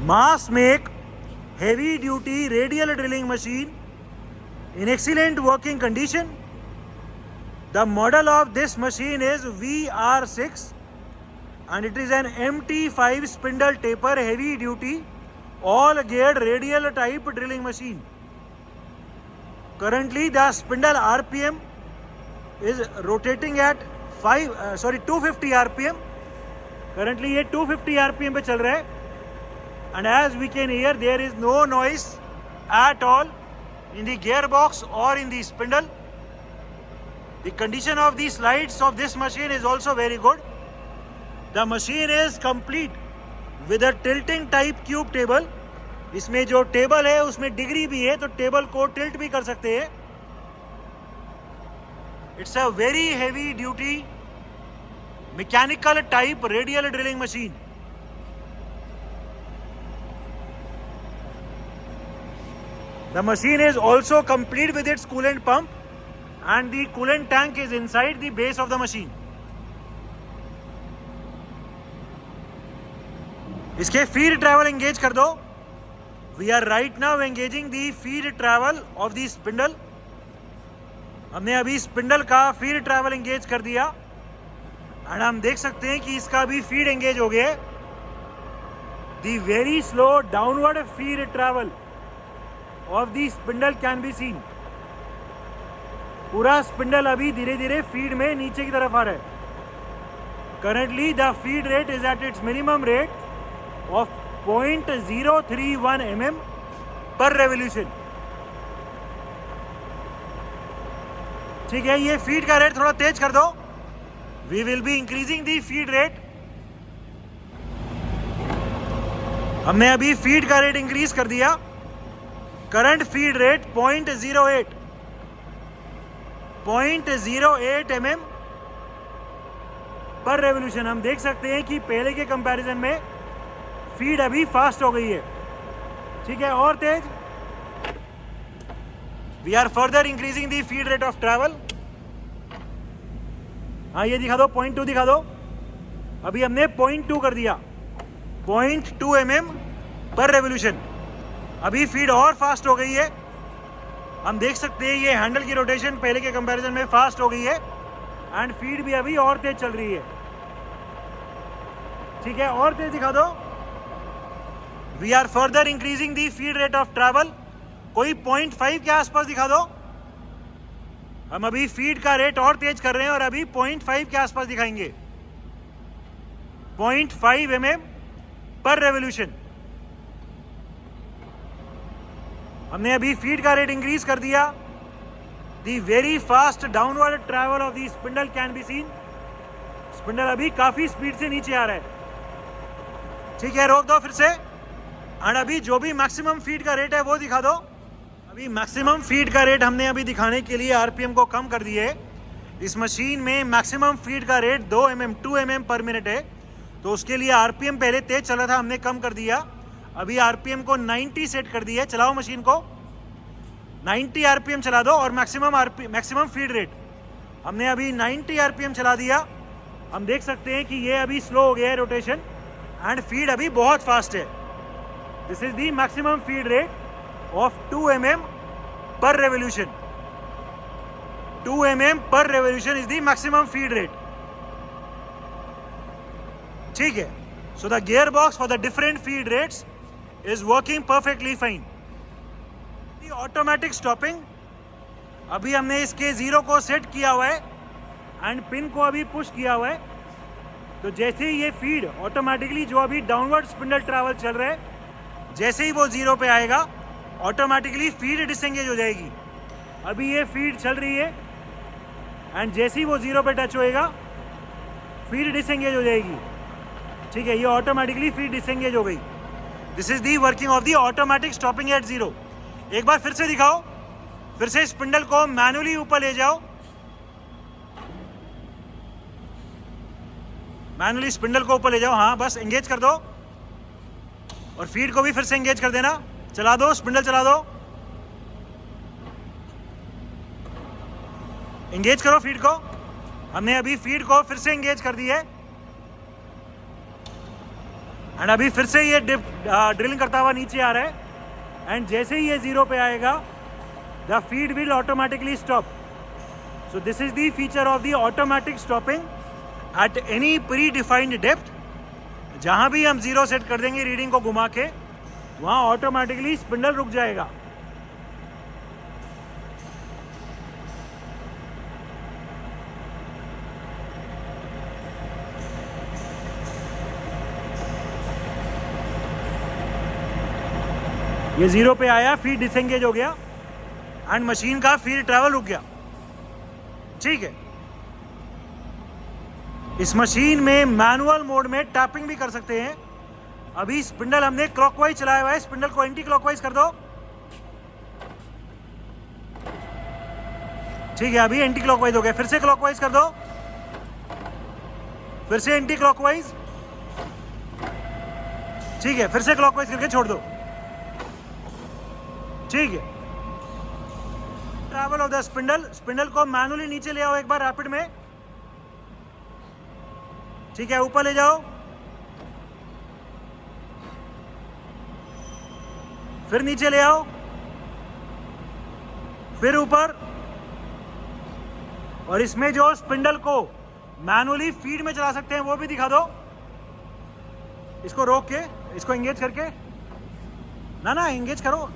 mass make heavy duty radial drilling machine in excellent working condition. The model of this machine is VR6 and it is an MT5 spindle taper heavy duty all geared radial type drilling machine. Currently the spindle RPM is rotating at 250 RPM. Currently ये 250 RPM पे चल रहा है and as we can hear there is no noise at all in the gearbox or in the spindle. The condition of the slides of this machine is also very good. The machine is complete with a tilting type cube table. इसमें जो table है उसमें degree भी है तो table को tilt भी कर सकते हैं. It's a very heavy duty mechanical type radial drilling machine. The machine is also complete with its coolant pump and the coolant tank is inside the base of the machine. इसके feed travel engage कर दो. We are right now engaging the feed travel of the spindle. हमने अभी spindle का feed travel engage कर दिया and हम देख सकते हैं कि इसका भी फीड एंगेज हो गया. The very slow downward feed travel of the spindle can be seen. पूरा स्पिंडल अभी धीरे धीरे फीड में नीचे की तरफ आ रहा है. Currently the feed rate is at its minimum rate of 0.031 mm पर रेवोल्यूशन. ठीक है, ये फीड का रेट थोड़ा तेज कर दो. We will be increasing the feed rate. हमने अभी फीड का रेट इंक्रीज कर दिया. करंट फीड रेट 0.08 mm पर रेवोल्यूशन. हम देख सकते हैं कि पहले के कंपैरिजन में फीड अभी फास्ट हो गई है. ठीक है, और तेज. We are further increasing the feed rate of travel. हाँ, ये दिखा दो, 0.2 दिखा दो. अभी हमने 0.2 कर दिया. 0.2 mm पर रेवोल्यूशन. अभी फीड और फास्ट हो गई है. हम देख सकते हैं ये हैंडल की रोटेशन पहले के कंपैरिजन में फास्ट हो गई है एंड फीड भी अभी और तेज चल रही है. ठीक है, और तेज दिखा दो. We are further increasing the feed rate of travel. कोई 0.5 के आसपास दिखा दो. हम अभी फीड का रेट और तेज कर रहे हैं और अभी 0.5 के आसपास दिखाएंगे. 0.5 mm पर रेवोल्यूशन. हमने अभी फीड का रेट इंक्रीज कर दिया. The very fast downward travel of the spindle can be seen. Spindle अभी काफी स्पीड से नीचे आ रहा है. ठीक है, रोक दो फिर से. एंड अभी जो भी मैक्सिमम फीड का रेट है वो दिखा दो. अभी मैक्सिमम फीड का रेट हमने अभी दिखाने के लिए आरपीएम को कम कर दिए. इस मशीन में मैक्सिमम फीड का रेट 2 mm पर मिनट है तो उसके लिए आरपीएम पहले तेज चला था, हमने कम कर दिया. अभी आरपीएम को 90 सेट कर दिया. चलाओ मशीन को, 90 आरपीएम चला दो और मैक्सिमम फीड रेट हमने अभी 90 आरपीएम चला दिया. हम देख सकते हैं कि ये अभी स्लो हो गया है रोटेशन एंड फीड अभी बहुत फास्ट है. This is the maximum feed rate of 2 mm per revolution. 2 mm per revolution is the maximum feed rate. ठीक है, so the gearbox for the different feed rates is working perfectly fine. The automatic stopping, अभी हमने इसके 0 को set किया हुआ है and pin को अभी पुश किया हुआ है. तो जैसे ही ये फीड ऑटोमेटिकली जो अभी डाउनवर्ड स्पिंडल ट्रैवल चल रहा है, जैसे ही वो 0 पे आएगा ऑटोमेटिकली फीड डिसएंगेज हो जाएगी. अभी ये फीड चल रही है एंड जैसे ही वो 0 पे टच होएगा फीड डिसएंगेज हो जाएगी. ठीक है, ये ऑटोमेटिकली फीड डिसएंगेज हो गई. This is the working of the automatic stopping eight 0. एक बार फिर से दिखाओ. फिर से स्पिंडल को मैनुअली ऊपर ले जाओ. मैनुअली स्पिंडल को ऊपर ले जाओ. हाँ, बस एंगेज कर दो और फीड को भी फिर से एंगेज कर देना. चला दो, स्पिंडल चला दो. एंगेज करो फीड को. हमने अभी फीड को फिर से एंगेज कर दी है. एंड अभी फिर से ये ड्रिलिंग करता हुआ नीचे आ रहा है, एंड जैसे ही ये 0 पे आएगा the feed will automatically stop. So this is the feature of the automatic stopping at any pre defined depth. जहां भी हम 0 सेट कर देंगे रीडिंग को घुमा के, वहां ऑटोमेटिकली स्पिंडल रुक जाएगा. ये 0 पे आया, फीड डिसएंगेज हो गया एंड मशीन का फीड ट्रैवल रुक गया. ठीक है. इस मशीन में मैनुअल मोड में टैपिंग भी कर सकते हैं. अभी स्पिंडल हमने क्लॉकवाइज चलाया हुआ है, स्पिंडल को एंटी क्लॉकवाइज कर दो. ठीक है, अभी एंटी क्लॉकवाइज हो गया. फिर से क्लॉकवाइज कर दो, फिर से एंटी क्लॉकवाइज. ठीक है, फिर से क्लॉकवाइज करके छोड़ दो. ठीक है. Travel of the spindle, spindle को मैनुअली नीचे ले आओ एक बार रैपिड में. ठीक है, ऊपर ले जाओ, फिर नीचे ले आओ, फिर ऊपर. और इसमें जो स्पिंडल को मैनुअली फीड में चला सकते हैं वो भी दिखा दो. इसको रोक के, इसको एंगेज करके, ना एंगेज करो,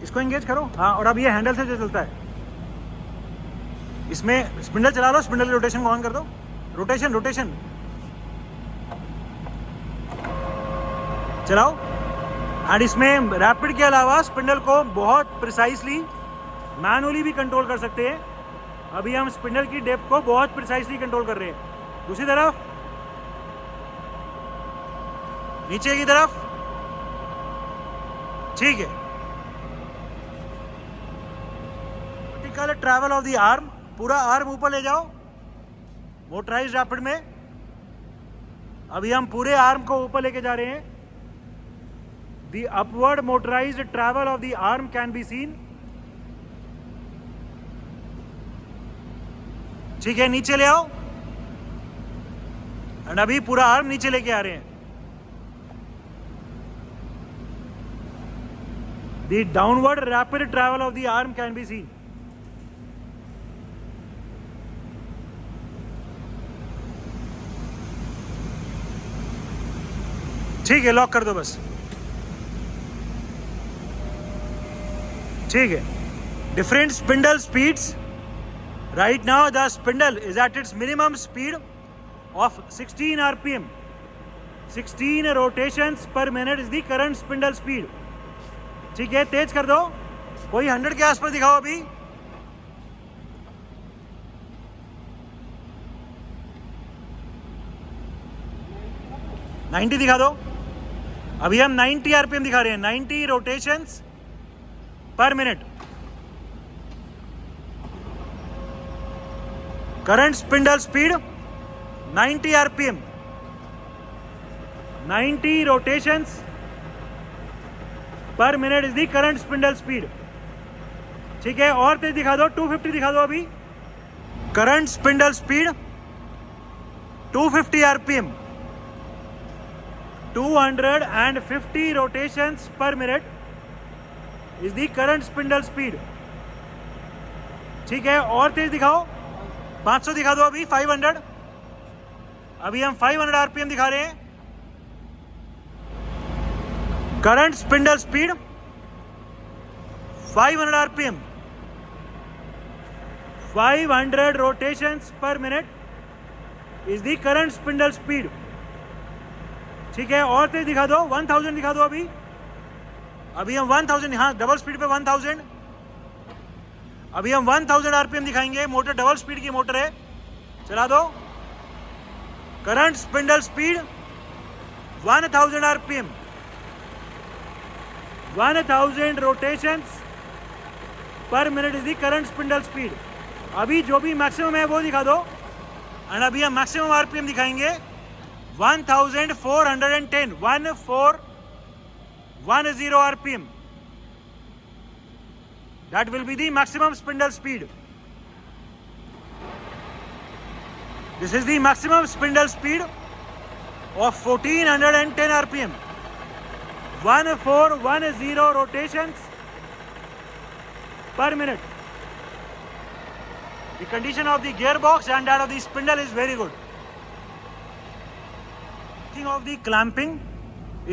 इसको एंगेज करो. हाँ, और अब ये हैंडल से जो चलता है, इसमें स्पिंडल चला लो, स्पिंडल रोटेशन को ऑन कर दो. रोटेशन चलाओ. एंड इसमें रैपिड के अलावा स्पिंडल को बहुत प्रिसाइसली मैनुअली भी कंट्रोल कर सकते हैं. अभी हम स्पिंडल की डेप्थ को बहुत प्रिसाइसली कंट्रोल कर रहे हैं. दूसरी तरफ, नीचे की तरफ. ठीक है. Vertical travel of the arm, पूरा आर्म ऊपर ले जाओ मोटराइज्ड रैपिड में. अभी हम पूरे आर्म को ऊपर लेके जा रहे हैं. The upward motorized travel of the arm can be seen. ठीक है, नीचे ले आओ. एंड अभी पूरा आर्म नीचे लेके आ रहे हैं. The downward rapid travel of the arm can be seen. ठीक है, लॉक कर दो बस. ठीक है. Different spindle speeds. Right now the spindle is at its minimum speed of 16 RPM. 16 rotations पर minute is the current spindle speed. ठीक है, तेज कर दो. कोई 100 के आसपास दिखाओ. अभी 90 दिखा दो. अभी हम 90 RPM दिखा रहे हैं. 90 रोटेशंस पर minute. Current spindle speed 90 RPM. 90 rotations पर minute is the current spindle speed. ठीक है, और तेज दिखा दो. 250 दिखा दो. अभी current spindle speed 250 RPM. 250 rotations पर minute is the current spindle speed. ठीक है, और तेज दिखाओ. 500 दिखा दो. अभी 500. अभी हम 500 RPM दिखा रहे हैं. Current spindle speed 500 RPM. 500 rotations पर minute is the current spindle speed. ठीक है, और तेज दिखा दो. 1000 दिखा दो. अभी हम 1000, हाँ डबल स्पीड पे 1000. अभी हम 1000 RPM दिखाएंगे. मोटर डबल स्पीड की मोटर है. चला दो. Current spindle speed 1000 RPM. 1000 rotations पर minute is the current spindle speed. अभी जो भी मैक्सिमम है वो दिखा दो. एंड अभी हम मैक्सिमम RPM दिखाएंगे 1410. 1410 RPM. That will be the maximum spindle speed. This is the maximum spindle speed of 1410 RPM. 1410 rotations per minute. The condition of the gearbox and that of the spindle is very good. Speaking of the clamping,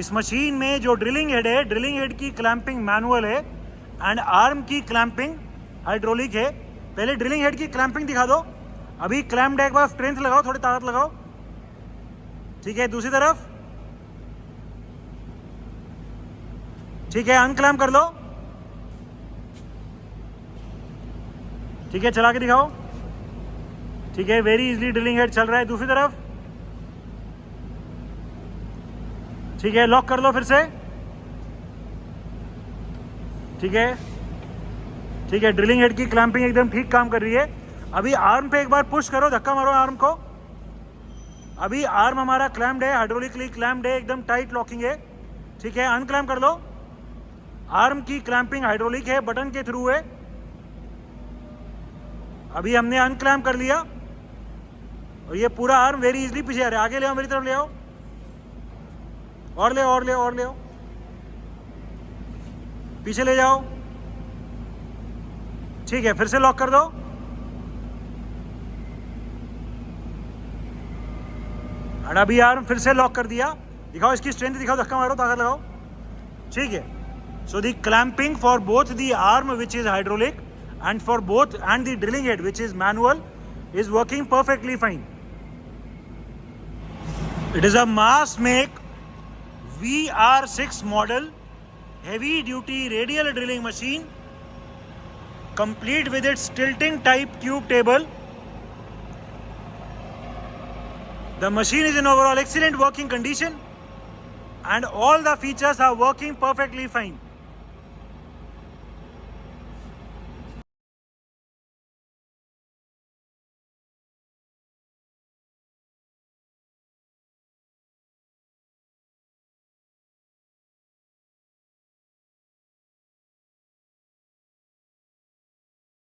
इस machine में जो drilling head है, drilling head की clamping manual है and arm की clamping hydraulic है. पहले drilling head की क्लैंपिंग दिखा दो. अभी क्लैम्प एक बार स्ट्रेंथ लगाओ, थोड़ी ताकत लगाओ. ठीक है, दूसरी तरफ. ठीक है, अनक्लैम्प कर लो. ठीक है, चला के दिखाओ. ठीक है, वेरी इजीली ड्रिलिंग हेड चल रहा है. दूसरी तरफ. ठीक है, लॉक कर लो फिर से. ठीक है, ठीक है, ड्रिलिंग हेड की क्लैंपिंग एकदम ठीक काम कर रही है. अभी आर्म पे एक बार पुश करो, धक्का मारो आर्म को. अभी आर्म हमारा क्लैम्प्ड है, हाइड्रोलिकली क्लैम्प्ड है, एकदम टाइट लॉकिंग है. ठीक है, अनक्लैम्प कर लो. आर्म की क्लैंपिंग हाइड्रोलिक है, बटन के थ्रू है. अभी हमने अनक्लैम्प कर लिया और ये पूरा आर्म वेरी इजीली पीछे आ रहा है. आगे ले आओ, मेरी तरफ ले आओ. और ले और ले और ले आओ. पीछे ले जाओ. ठीक है, फिर से लॉक कर दो. और अभी आर्म फिर से लॉक कर दिया. दिखाओ इसकी स्ट्रेंथ दिखाओ, धक्का मारो, ताकत लगाओ. ठीक है. So the clamping for both the arm which is hydraulic and for both and the drilling head which is manual is working perfectly fine. It is a mass make VR6 model heavy duty radial drilling machine complete with its tilting type tube table. The machine is in overall excellent working condition and all the features are working perfectly fine.